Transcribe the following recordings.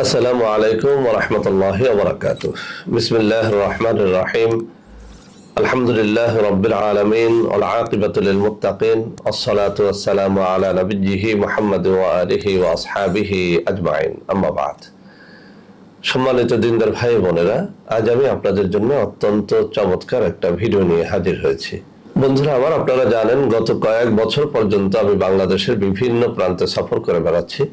আসসালামু আলাইকুম ওয়া রাহমাতুল্লাহি ওয়া বারাকাতুহু। বিসমিল্লাহির রহমানির রহিম। আলহামদুলিল্লাহি রাব্বিল আলামিন ওয়াল আকিবাতু লিল মুত্তাকিন ওয়াসসালাতু ওয়াসসালামু আলা নাবিয়্যিহি মুহাম্মাদ ওয়া আলিহি ওয়া আসহাবিহি আজমাইন। আম্মা বা'দ। সম্মানিত দিনদার ভাই বোনেরা, আজ আমি আপনাদের জন্য অত্যন্ত চমৎকার একটা ভিডিও নিয়ে হাজির হয়েছি। বন্ধুরা আমার, আপনারা জানেন গত কয়েক বছর পর্যন্ত আমি বাংলাদেশের বিভিন্ন প্রান্তে সফর করে বেড়াচ্ছি।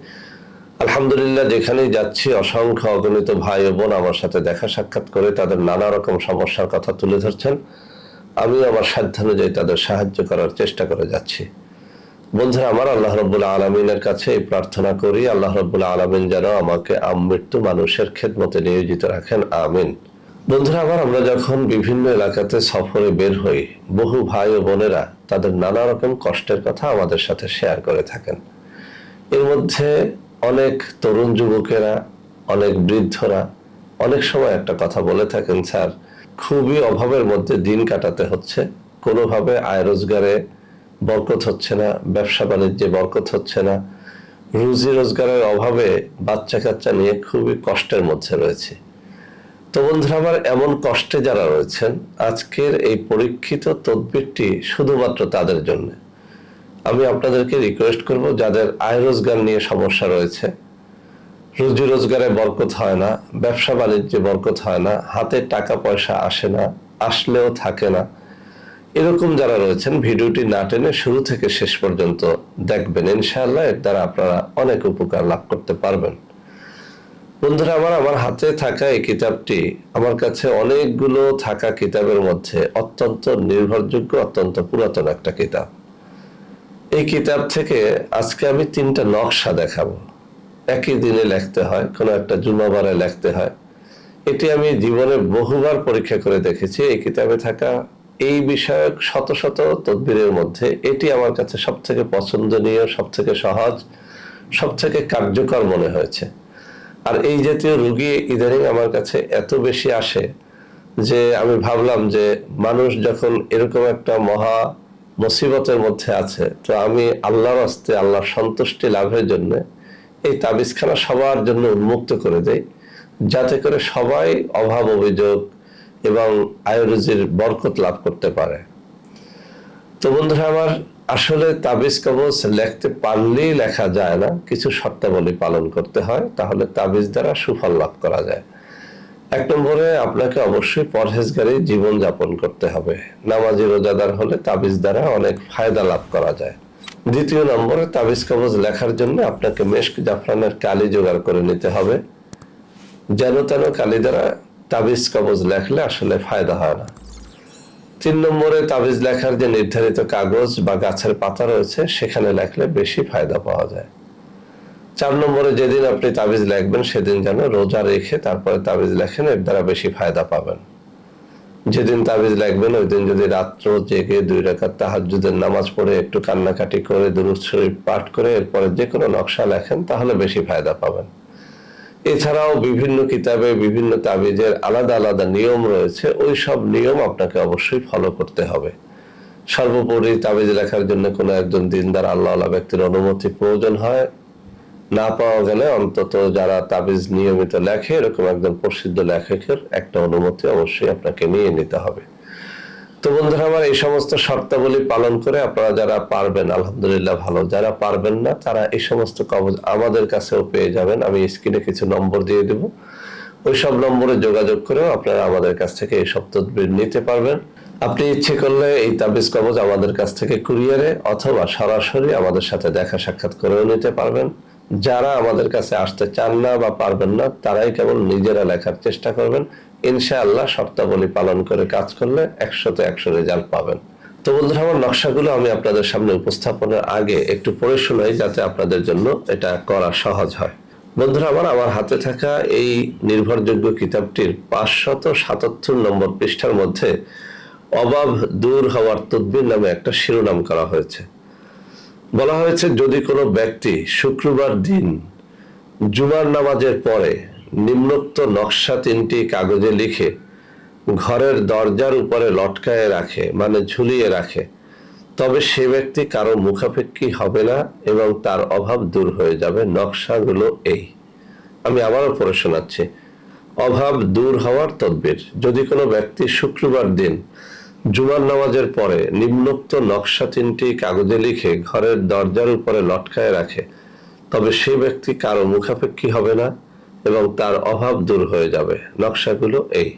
আলহামদুলিল্লাহ, যেখানেই যাচ্ছি অসংখ্য অগণিত ভাই ও বোন আমার সাথে দেখা সাক্ষাৎ করে তাদের নানা রকম সমস্যার কথা তুলে ধরছেন। আমি আমার সাধ্যানুযায়ী তাদের সাহায্য করার চেষ্টা করে যাচ্ছি। বন্ধুরা আমার, আল্লাহ রাব্বুল আলামিনের কাছে এই প্রার্থনা করি, আল্লাহ রাব্বুল আলামিন যেন আমাকে আমৃত্যু মানুষের খেদমতে নিয়োজিত রাখেন, আমিন। বন্ধুরা আমার, আমরা যখন বিভিন্ন এলাকাতে সফরে বের হই, বহু ভাই ও বোনেরা তাদের নানা রকম কষ্টের কথা আমাদের সাথে শেয়ার করে থাকেন। এর মধ্যে অনেক তরুণ যুবকেরা, অনেক বৃদ্ধরা অনেক সময় একটা কথা বলে থাকেন, স্যার খুবই অভাবের মধ্যে দিন কাটাতে হচ্ছে, কোনোভাবে আয় রোজগারে বরকত হচ্ছে না, ব্যবসা বাণিজ্যে বরকত হচ্ছে না, রুজি রোজগারের অভাবে বাচ্চা কাচ্চা নিয়ে খুবই কষ্টের মধ্যে রয়েছে। তো বন্ধুরা আমার, এমন কষ্টে যারা রয়েছেন, আজকের এই পরীক্ষিত তদবিরটি শুধুমাত্র তাদের জন্য। আমি আপনাদেরকে রিকোয়েস্ট করব, যাদের আয় রোজগার নিয়ে সমস্যা রয়েছে, রুজি রোজগারে বরকত হয় না, ব্যবসা বাণিজ্যে বরকত হয় না, হাতে টাকা পয়সা আসে না, আসলেও থাকে না, এরকম যারা রয়েছেন ভিডিওটি না টেনে শুরু থেকে শেষ পর্যন্ত দেখবেন। ইনশাআল্লাহ এর দ্বারা আপনারা অনেক উপকার লাভ করতে পারবেন। বন্ধুরা আমার হাতে থাকা এই কিতাবটি আমার কাছে অনেকগুলো থাকা কিতাবের মধ্যে অত্যন্ত নির্ভরযোগ্য, অত্যন্ত পুরাতন একটা কিতাব। এই কিতাব থেকে আজকে আমি 3টা নকশা দেখাবো। একই দিনে লিখতে হয়, কোনো একটা জুমাবারে লিখতে হয়। এটি আমি জীবনে বহুবার পরীক্ষা করে দেখেছি। এই কিতাবে থাকা এই বিষয়ক শত শত তদবিরের মধ্যে এটি আমার কাছে সবথেকে পছন্দনীয়, সবথেকে সহজ, সবথেকে কার্যকর মনে হয়েছে। আর এই জাতীয় রোগী ইদানিং আমার কাছে এত বেশি আসে যে আমি ভাবলাম যে মানুষ যখন এরকম একটা মহা মুসিবতের মধ্যে আছে, তো আমি আল্লাহর হস্তে আল্লাহর সন্তুষ্টি লাভের জন্য এই তাবিজখানা সবার জন্য উন্মুক্ত করে দেই, যাতে করে সবাই অভাব অভিযোগ এবং আয় রুজির বরকত লাভ করতে পারে। তো বন্ধুরা আমার, আসলে তাবিজ কবজ লিখতে পারলেই লেখা যায় না, কিছু শর্তাবলী পালন করতে হয়, তাহলে তাবিজ দ্বারা সুফল লাভ করা যায়। 1 নম্বরে আপনাকে অবশ্যই পরহেজগারী জীবন যাপন করতে হবে। নামাজি রোজাদার হলে তাবিজ দ্বারা অনেক ফায়দা লাভ করা যায়। 2 নম্বরে তাবিজ কবজ লেখার জন্য আপনাকে মেশক জাফরানের কালি জোগাড় করে নিতে হবে। যেন তেন কালি দ্বারা তাবিজ কবজ লেখলে আসলে ফায়দা হয় না। 3 নম্বরে তাবিজ লেখার যে নির্ধারিত কাগজ বা গাছের পাতা রয়েছে, সেখানে লেখলে বেশি ফায়দা পাওয়া যায়। 4 নম্বরে যেদিন আপনি তাবিজ লিখবেন সেদিন যেন রোজা রেখে তারপরে তাবিজ লেখেন, এর দ্বারা বেশি ফায়দা পাবেন। যেদিন তাবিজ লিখবেন ওই দিন যদি রাত্র জেগে 2 রাকাত তাহাজ্জুদের নামাজ পড়ে একটু কান্নাকাটি করে দুরূদ শরীফ পাঠ করে এরপরে যে কোনো নকশা লেখেন, তাহলে বেশি ফায়দা পাবেন। এছাড়াও বিভিন্ন কিতাবে বিভিন্ন তাবিজের আলাদা আলাদা নিয়ম রয়েছে, ওই সব নিয়ম আপনাকে অবশ্যই ফলো করতে হবে। সর্বোপরি তাবিজ লেখার জন্য কোনো একজন দিনদার আল্লাহওয়ালা ব্যক্তির অনুমতি প্রয়োজন হয়। না পাওয়া গেলে অন্তত যারা তাবিজ নিয়মিত লেখে এরকম একজন প্রসিদ্ধ লেখকের একটা অনুমতি অবশ্যই আপনাকে নিয়ে নিতে হবে। তো বন্ধুরা আমার, এই সমস্ত শর্তাবলী পালন করে আপনারা যারা পারবেন আলহামদুলিল্লাহ ভালো, যারা পারবেন না তারা এই সমস্ত কবজ আমাদের কাছেও পেয়ে যাবেন। আমি স্ক্রিনে কিছু নম্বর দিয়ে দেব, ওই সব নম্বরে যোগাযোগ করেও আপনারা আমাদের কাছ থেকে এই সব তদবির নিতে পারবেন। আপনি ইচ্ছে করলে এই তাবিজ কবজ আমাদের কাছ থেকে কুরিয়ারে অথবা সরাসরি আমাদের সাথে দেখা সাক্ষাৎ করেও নিতে পারবেন। যারা আমাদের কাছে আসতে চান না বা পারবেন না, তারাই কেবল নিজেরা লেখার চেষ্টা করবেন। ইনশাআল্লাহ শর্তাবলী পালন করে কাজ করলে 100তে 100 রেজাল্ট পাবেন। তো বন্ধুরা আমার, নকশাগুলো আমি আপনাদের সামনে উপস্থাপনের আগে একটু পড়ে শোনাই, যাতে আপনাদের জন্য এটা করা সহজ হয়। বন্ধুরা আমার হাতে থাকা এই নির্ভরযোগ্য কিতাবটির 577 নম্বর পৃষ্ঠার মধ্যে অভাব দূর হওয়ার তদবির নামে একটা শিরোনাম করা হয়েছে। বলা হয়েছে, যদি কোনো ব্যক্তি শুক্রবার দিন জুমার নামাজের পরে নিম্নোক্ত নকশা 3টি কাগজে লিখে ঘরের দরজার উপরে লটকায়ে রাখে, মানে ঝুলিয়ে রাখে, তবে সে ব্যক্তি কারো মুখাপেক্ষী হবে না এবং তার অভাব দূর হয়ে যাবে। নকশাগুলো এই, আমি আবারও পড়ে শোনাচ্ছি। অভাব দূর হওয়ার তদবির। যদি কোনো ব্যক্তি শুক্রবার দিন জুমার নামাজের পরে নিম্নোক্ত নকশা 3টি কাগজে লিখে ঘরের দরজার উপরে লটকায় রাখে, তবে সেই ব্যক্তি কারো মুখাপেক্ষী হবে না এবং তার অভাব দূর হয়ে যাবে। নকশাগুলো এই।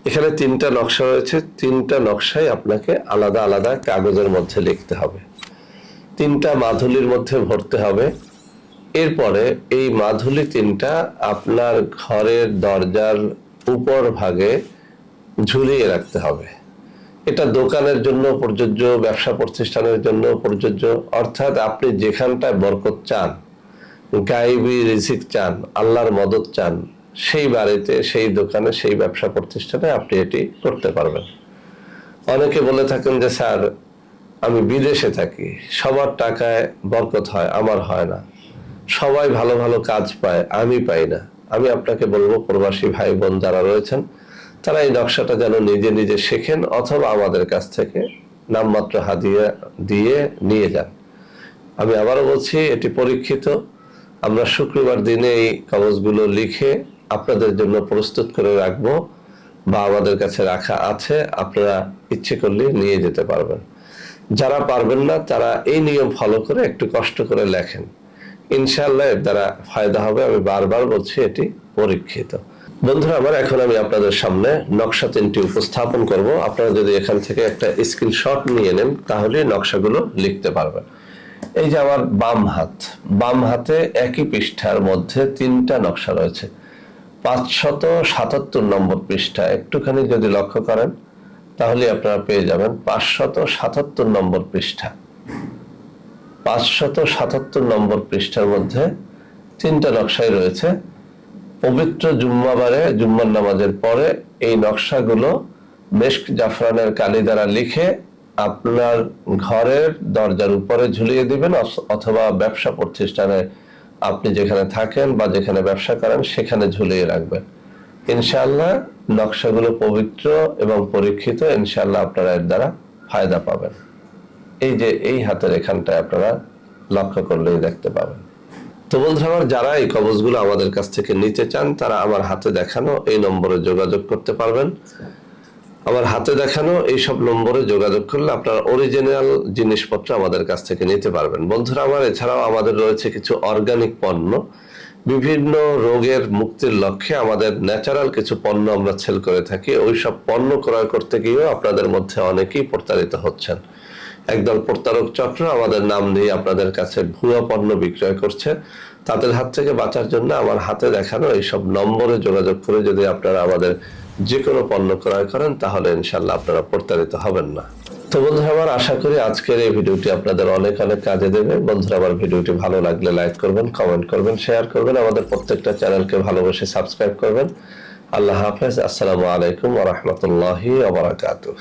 এখানে 3টা নকশা রয়েছে। 3টা নকশাই আপনাকে আলাদা আলাদা কাগজের মধ্যে লিখতে হবে, 3টা মাধুলির মধ্যে ভরতে হবে। এরপরে এই মাধুলি 3টা আপনার ঘরের দরজার উপর ভাগে ঝুলিয়ে রাখতে হবে। এটা দোকানের জন্য প্রযোজ্য, ব্যবসা প্রতিষ্ঠানের জন্য প্রযোজ্য। অর্থাৎ আপনি যেখানটায় বরকত চান, গায়েবী রিজিক চান, আল্লাহর মদদ চান, সেই বাড়িতে, সেই দোকানে, সেই ব্যবসা প্রতিষ্ঠানে আপনি এটি করতে পারবেন। অনেকে বলে থাকেন যে স্যার আমি বিদেশে থাকি, সবার টাকায় বরকত হয়, আমার হয় না, সবাই ভালো ভালো কাজ পায়, আমি পাই না। আমি আপনাকে বলবো, প্রবাসী ভাই বোন যারা রয়েছেন তারা এই নকশাটা যেন নিজে নিজে শেখেন অথবা আমাদের কাছ থেকে নামমাত্র হাদিয়া দিয়ে নিয়ে যান। আমি আবারও বলছি, এটি পরীক্ষিত। আমরা শুক্রবার দিনে এই কাগজগুলো লিখে আপনাদের জন্য প্রস্তুত করে রাখবো, বা আমাদের কাছে রাখা আছে, আপনারা ইচ্ছে করলে নিয়ে যেতে পারবেন। যারা পারবেন না তারা এই নিয়ম ফলো করে একটু কষ্ট করে লেখেন, ইনশাআল্লাহ এর দ্বারা ফায়দা হবে। আমি বারবার বলছি, এটি পরীক্ষিত। বন্ধুরা আমার, এখন আমি আপনাদের সামনে নকশা 3টি উপস্থাপন করব। আপনারা যদি এখান থেকে একটা স্ক্রিনশট নিয়ে নেন তাহলে নকশাগুলো লিখতে পারবেন। এই যে আমার বাম হাতে একই পৃষ্ঠার মধ্যে 3টা নকশা রয়েছে। 577 নম্বর পৃষ্ঠা, একটুখানি যদি লক্ষ্য করেন তাহলে আপনারা পেয়ে যাবেন 577 নম্বর পৃষ্ঠা। 577 নম্বর পৃষ্ঠার মধ্যে 3টা নকশাই রয়েছে। পবিত্র জুম্মাবারে জুম্মার নামাজের পরে এই নকশাগুলো মেশক জাফরানের কালি দ্বারা লিখে আপনার ঘরের দরজার উপরে ঝুলিয়ে দিবেন, অথবা ব্যবসা প্রতিষ্ঠানে আপনি যেখানে থাকেন বা যেখানে ব্যবসা করেন সেখানে ঝুলিয়ে রাখবেন। ইনশাআল্লাহ নকশাগুলো পবিত্র এবং পরীক্ষিত। ইনশাআল্লাহ আপনারা এর দ্বারা ফায়দা পাবেন। এই যে এই হাতের এখানটায় আপনারা লক্ষ্য করলেই দেখতে পাবেন। তো বন্ধুরা আমার, যারা এই কবজগুলো আমাদের কাছ থেকে নিতে চান তারা আমার হাতে দেখানো এই নম্বরে যোগাযোগ করতে পারবেন। আমার হাতে দেখানো এইসব নম্বরে যোগাযোগ করলে আপনারা অরিজিনাল জিনিসপত্র আমাদের কাছ থেকে নিতে পারবেন। বন্ধুরা আমার, এছাড়াও আমাদের রয়েছে কিছু অর্গানিক পণ্য। বিভিন্ন রোগের মুক্তির লক্ষ্যে আমাদের ন্যাচারাল কিছু পণ্য আমরা সেল করে থাকি। ওইসব পণ্য ক্রয় করতে গিয়েও আপনাদের মধ্যে অনেকেই প্রতারিত হচ্ছেন। একদল প্রতারক চক্র আমাদের নাম দিয়ে আপনাদের কাছে ভুয়া পণ্য বিক্রয় করছে। তাদের হাত থেকে বাঁচার জন্য আমার হাতে দেখানো এইসব নম্বরে যোগাযোগ করে যদি আপনারা আমাদের যে কোনো পণ্য ক্রয় করেন তাহলে ইনশাআল্লাহ আপনারা প্রতারিত হবেন না। তো বন্ধুরা আমার, আশা করি আজকের এই ভিডিওটি আপনাদের অনেক অনেক কাজে দেবে। বন্ধুরা আমার, ভিডিওটি ভালো লাগলে লাইক করবেন, কমেন্ট করবেন, শেয়ার করবেন, আমাদের প্রত্যেকটা চ্যানেলকে ভালোবেসে সাবস্ক্রাইব করবেন। আল্লাহ হাফেজ। আসসালামু আলাইকুম ওয়া রাহমাতুল্লাহি ওয়া বারাকাতুহু।